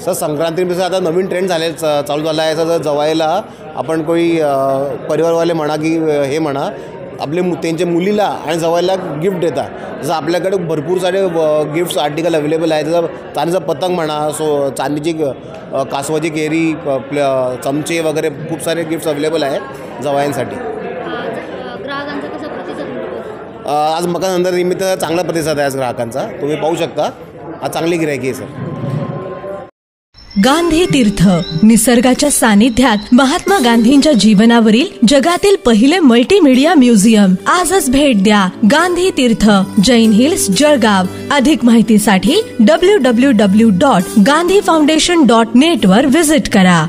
Sir संक्रांतीपेक्षा आता नवीन trend चालू झाला आहे सर. जवायला आपण कोणी परिवारवाले म्हणा की हे म्हणा आपले त्यांच्या मुलीला आणि जवायला गिफ्ट देतात. जसं आपल्याकडे भरपूर सारे गिफ्ट्स आर्टिकल अवेलेबल आहेत. जसं चांदीचा पतंग म्हणा, चांदीची कासवाची केरी, चमचे वगैरे खूप सारे गिफ्ट्स अवेलेबल आहेत जवायांसाठी. आज मकर संक्रांती निमित्त चांगला प्रतिसाद आहे आज ग्राहकांचा. तुम्ही पाहू शकता आज चांगली गिऱ्हाईकी आहे सर. गांधी तीर्थ निसर्गाच्या सानिध्यात महात्मा गांधींच्या जीवनावरील जगातील पहिले मल्टीमीडिया म्युझियम. आजच भेट द्या. गांधी तीर्थ, जैन हिल्स, जळगाव. अधिक माहितीसाठी www.gandhifoundation.net वर व्हिजिट करा.